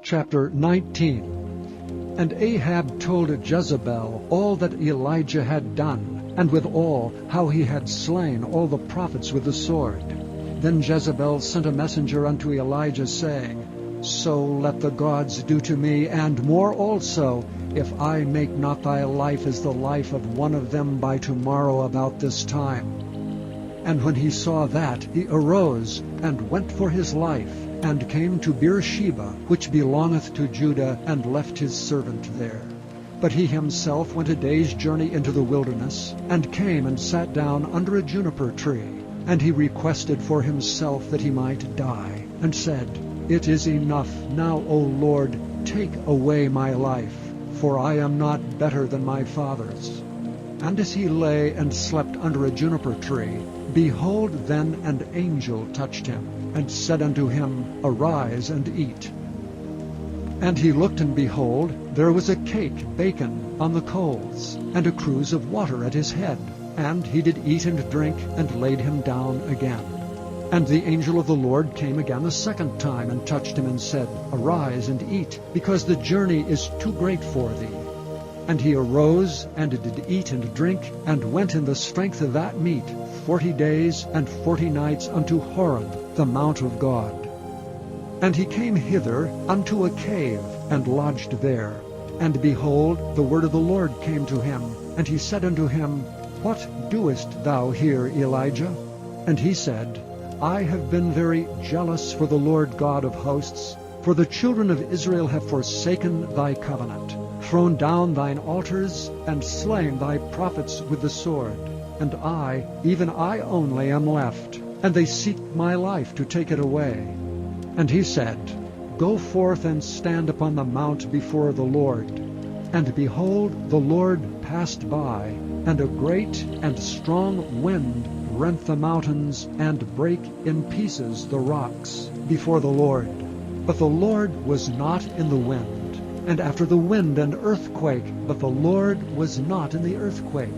Chapter 19. And Ahab told Jezebel all that Elijah had done, and withal how he had slain all the prophets with the sword. Then Jezebel sent a messenger unto Elijah, saying, So let the gods do to me, and more also, if I make not thy life as the life of one of them by tomorrow about this time. And when he saw that, he arose, and went for his life, and came to Beersheba, which belongeth to Judah, and left his servant there. But he himself went a day's journey into the wilderness, and came and sat down under a juniper tree. And he requested for himself that he might die, and said, It is enough now, O Lord, take away my life, for I am not better than my fathers. And as he lay and slept under a juniper tree, behold, then an angel touched him, and said unto him, Arise and eat. And he looked, and behold, there was a cake baken on the coals, and a cruse of water at his head. And he did eat and drink, and laid him down again. And the angel of the Lord came again the second time, and touched him, and said, Arise and eat, because the journey is too great for thee. And he arose, and did eat and drink, and went in the strength of that meat 40 days and 40 nights unto Horeb, the mount of God. And he came hither unto a cave, and lodged there. And behold, the word of the Lord came to him, and he said unto him, What doest thou here, Elijah? And he said, I have been very jealous for the Lord God of hosts, for the children of Israel have forsaken thy covenant, thrown down thine altars, and slain thy prophets with the sword. And I, even I only, am left, and they seek my life to take it away. And he said, Go forth and stand upon the mount before the Lord. And behold, the Lord passed by, and a great and strong wind rent the mountains, and brake in pieces the rocks before the Lord. But the Lord was not in the wind. And after the wind an earthquake, but the Lord was not in the earthquake.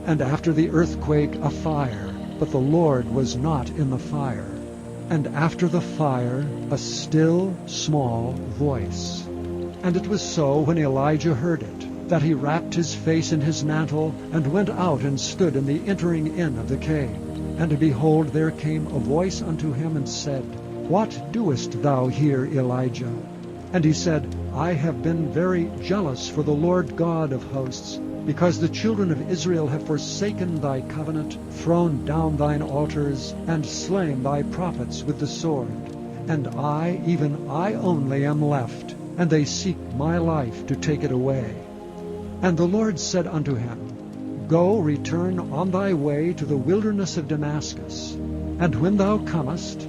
And after the earthquake a fire, but the Lord was not in the fire. And after the fire a still small voice. And it was so, when Elijah heard it, that he wrapped his face in his mantle, and went out and stood in the entering in of the cave. And behold, there came a voice unto him, and said, What doest thou here, Elijah? And he said, I have been very jealous for the Lord God of hosts, because the children of Israel have forsaken thy covenant, thrown down thine altars, and slain thy prophets with the sword. And I, even I only, am left, and they seek my life to take it away. And the Lord said unto him, Go, return on thy way to the wilderness of Damascus, and when thou comest,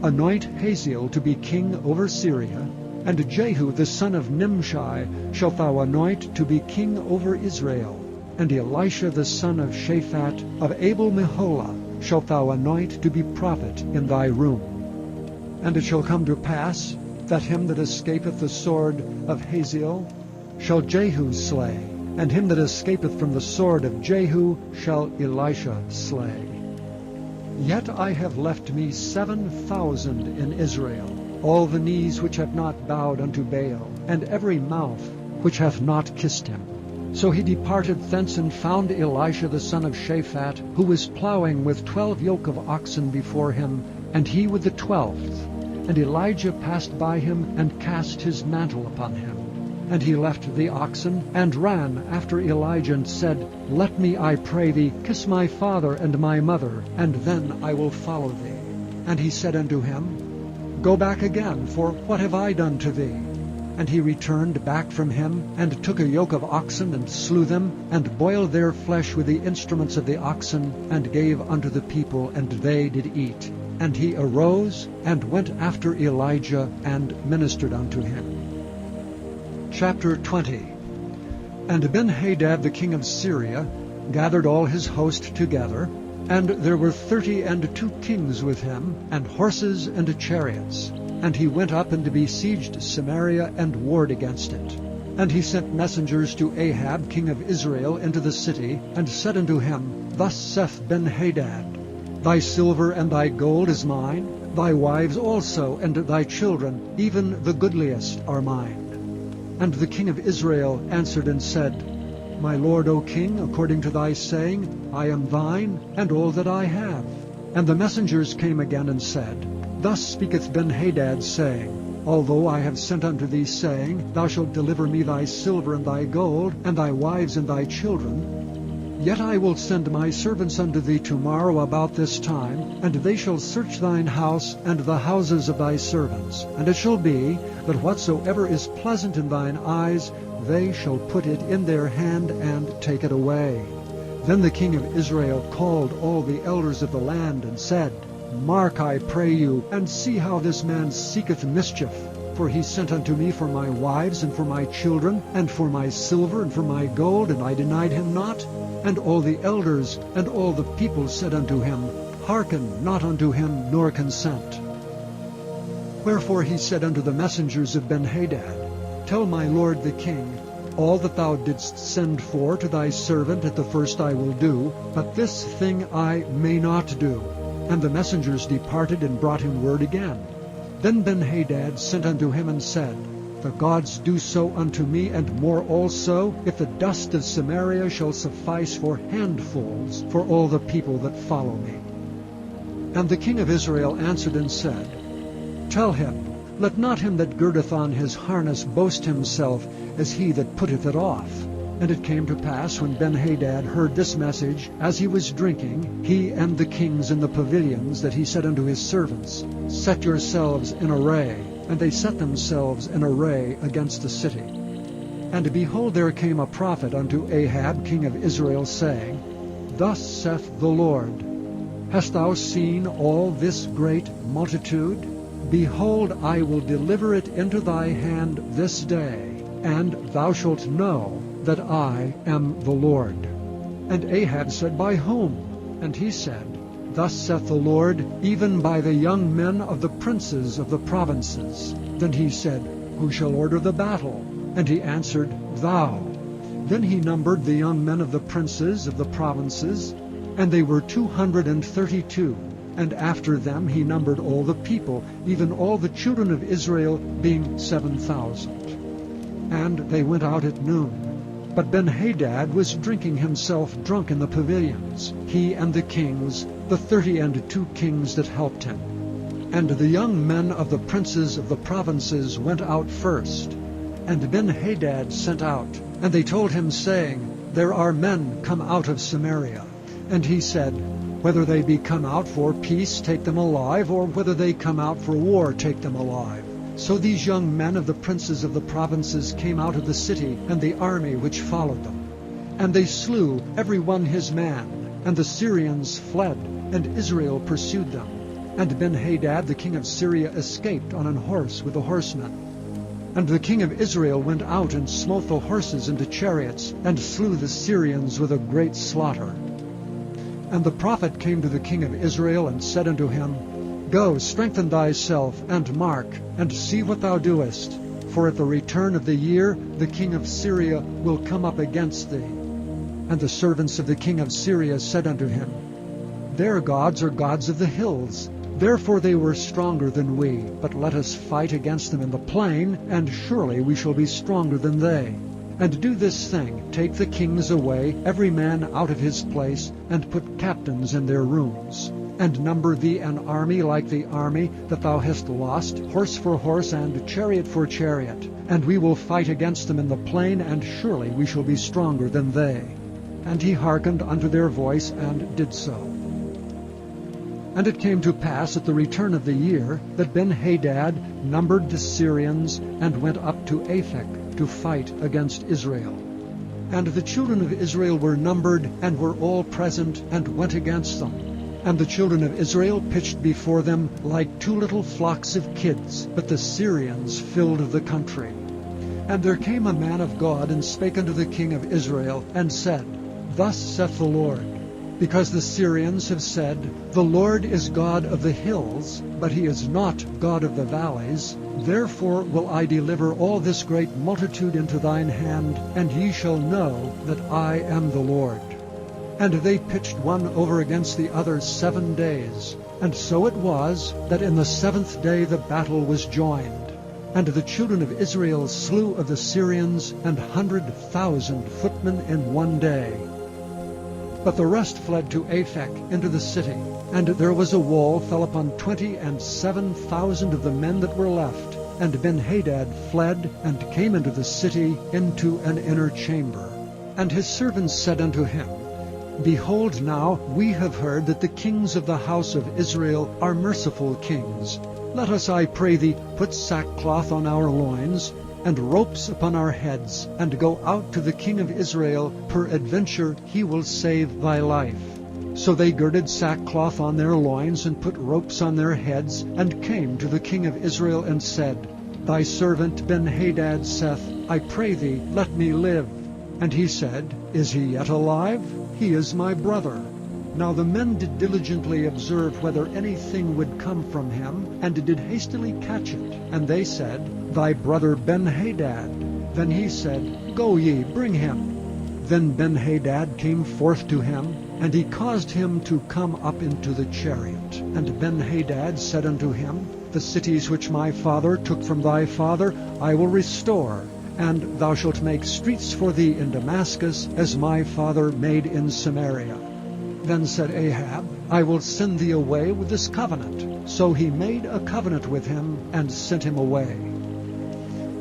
anoint Hazael to be king over Syria, and Jehu the son of Nimshi shalt thou anoint to be king over Israel, and Elisha the son of Shaphat of Abel-Meholah shalt thou anoint to be prophet in thy room. And it shall come to pass that him that escapeth the sword of Hazael shall Jehu slay, and him that escapeth from the sword of Jehu shall Elisha slay. Yet I have left me 7,000 in Israel, all the knees which have not bowed unto Baal, and every mouth which hath not kissed him. So he departed thence, and found Elisha the son of Shaphat, who was plowing with 12 yoke of oxen before him, and he with the 12th. And Elijah passed by him, and cast his mantle upon him. And he left the oxen, and ran after Elijah, and said, Let me, I pray thee, kiss my father and my mother, and then I will follow thee. And he said unto him, Go back again, for what have I done to thee? And he returned back from him, and took a yoke of oxen, and slew them, and boiled their flesh with the instruments of the oxen, and gave unto the people, and they did eat. And he arose, and went after Elijah, and ministered unto him. Chapter 20. And Ben-Hadad the king of Syria gathered all his host together, and there were 32 kings with him, and horses and chariots. And he went up and besieged Samaria, and warred against it. And he sent messengers to Ahab king of Israel into the city, and said unto him, Thus saith Ben-Hadad, Thy silver and thy gold is mine, Thy wives also, and thy children, even the goodliest, are mine. And the king of Israel answered and said, My lord, O king, according to thy saying, I am thine, and all that I have. And the messengers came again and said, Thus speaketh Benhadad, saying, Although I have sent unto thee, saying, Thou shalt deliver me thy silver and thy gold, and thy wives and thy children, yet I will send my servants unto thee tomorrow about this time, and they shall search thine house and the houses of thy servants. And it shall be, that whatsoever is pleasant in thine eyes, they shall put it in their hand and take it away. Then the king of Israel called all the elders of the land, and said, Mark, I pray you, and see how this man seeketh mischief. For he sent unto me for my wives, and for my children, and for my silver, and for my gold, and I denied him not. And all the elders and all the people said unto him, Hearken not unto him, nor consent. Wherefore he said unto the messengers of Benhadad, Tell my lord the king, all that thou didst send for to thy servant at the first I will do, but this thing I may not do. And the messengers departed and brought him word again. Then Benhadad sent unto him and said, The gods do so unto me, and more also, if the dust of Samaria shall suffice for handfuls for all the people that follow me. And the king of Israel answered and said, Tell him, let not him that girdeth on his harness boast himself as he that putteth it off. And it came to pass, when Benhadad heard this message, as he was drinking, he and the kings in the pavilions, that he said unto his servants, Set yourselves in array. And they set themselves in array against the city. And behold, there came a prophet unto Ahab king of Israel, saying, Thus saith the Lord, Hast thou seen all this great multitude? Behold, I will deliver it into thy hand this day, and thou shalt know that I am the Lord. And Ahab said, By whom? And he said, Thus saith the Lord, even by the young men of the princes of the provinces. Then he said, Who shall order the battle? And he answered, Thou. Then he numbered the young men of the princes of the provinces, and they were 232. And after them he numbered all the people, even all the children of Israel, being 7,000. And they went out at noon. But Benhadad was drinking himself drunk in the pavilions, he and the kings, the 32 kings that helped him. And the young men of the princes of the provinces went out first. And Benhadad sent out, and they told him, saying, There are men come out of Samaria. And he said, Whether they be come out for peace, take them alive, or whether they come out for war, take them alive. So these young men of the princes of the provinces came out of the city, and the army which followed them. And they slew every one his man, and the Syrians fled, and Israel pursued them. And Benhadad the king of Syria escaped on an horse with the horsemen. And the king of Israel went out and smote the horses into chariots, and slew the Syrians with a great slaughter. And the prophet came to the king of Israel, and said unto him, Go, strengthen thyself, and mark, and see what thou doest. For at the return of the year the king of Syria will come up against thee. And the servants of the king of Syria said unto him, Their gods are gods of the hills. Therefore they were stronger than we. But let us fight against them in the plain, and surely we shall be stronger than they. And do this thing, take the kings away, every man out of his place, and put captains in their rooms. And number thee an army like the army that thou hast lost, horse for horse, and chariot for chariot. And we will fight against them in the plain, and surely we shall be stronger than they. And he hearkened unto their voice, and did so. And it came to pass at the return of the year, that Benhadad numbered the Syrians, and went up to Aphek to fight against Israel. And the children of Israel were numbered, and were all present, and went against them. And the children of Israel pitched before them like two little flocks of kids, but the Syrians filled the country. And there came a man of God, and spake unto the king of Israel, and said, Thus saith the Lord, because the Syrians have said, The Lord is God of the hills, but he is not God of the valleys, therefore will I deliver all this great multitude into thine hand, and ye shall know that I am the Lord. And they pitched one over against the other 7 days. And so it was, that in the 7th day the battle was joined. And the children of Israel slew of the Syrians 100,000 footmen in one day. But the rest fled to Aphek into the city, and there was a wall fell upon 27,000 of the men that were left. And Benhadad fled, and came into the city, into an inner chamber. And his servants said unto him, Behold now, we have heard that the kings of the house of Israel are merciful kings. Let us, I pray thee, put sackcloth on our loins, and ropes upon our heads, and go out to the king of Israel, peradventure he will save thy life. So they girded sackcloth on their loins, and put ropes on their heads, and came to the king of Israel, and said, Thy servant Benhadad saith, I pray thee, let me live. And he said, Is he yet alive? He is my brother. Now the men did diligently observe whether anything would come from him, and did hastily catch it. And they said, Thy brother Benhadad. Then he said, Go ye, bring him. Then Benhadad came forth to him, and he caused him to come up into the chariot. And Benhadad said unto him, The cities which my father took from thy father I will restore, and thou shalt make streets for thee in Damascus, as my father made in Samaria. Then said Ahab, I will send thee away with this covenant. So he made a covenant with him, and sent him away.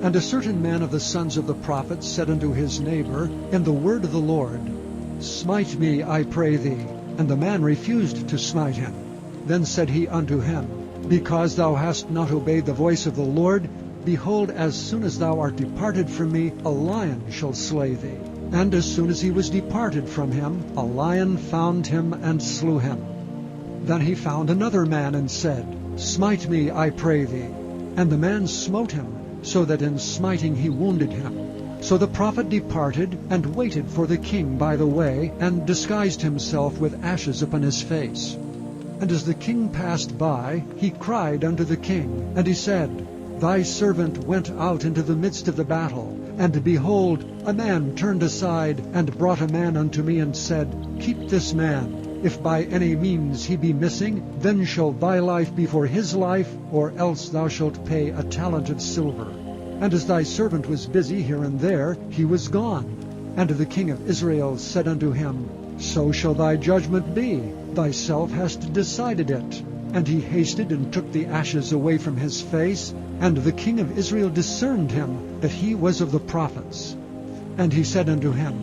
And a certain man of the sons of the prophets said unto his neighbor in the word of the Lord, Smite me, I pray thee. And the man refused to smite him. Then said he unto him, Because thou hast not obeyed the voice of the Lord, behold, as soon as thou art departed from me, a lion shall slay thee. And as soon as he was departed from him, a lion found him and slew him. Then he found another man and said, Smite me, I pray thee. And the man smote him, so that in smiting he wounded him. So the prophet departed, and waited for the king by the way, and disguised himself with ashes upon his face. And as the king passed by, he cried unto the king, and he said, Thy servant went out into the midst of the battle, and behold, a man turned aside, and brought a man unto me, and said, Keep this man. If by any means he be missing, then shall thy life be for his life, or else thou shalt pay a talent of silver. And as thy servant was busy here and there, he was gone. And the king of Israel said unto him, So shall thy judgment be. Thyself hast decided it. And he hasted and took the ashes away from his face. And the king of Israel discerned him, that he was of the prophets. And he said unto him,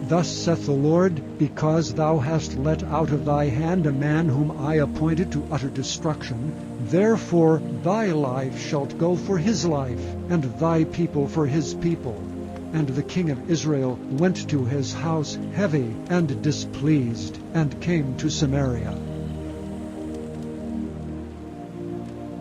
Thus saith the Lord, Because thou hast let out of thy hand a man whom I appointed to utter destruction, therefore thy life shalt go for his life, and thy people for his people. And the king of Israel went to his house heavy and displeased, and came to Samaria.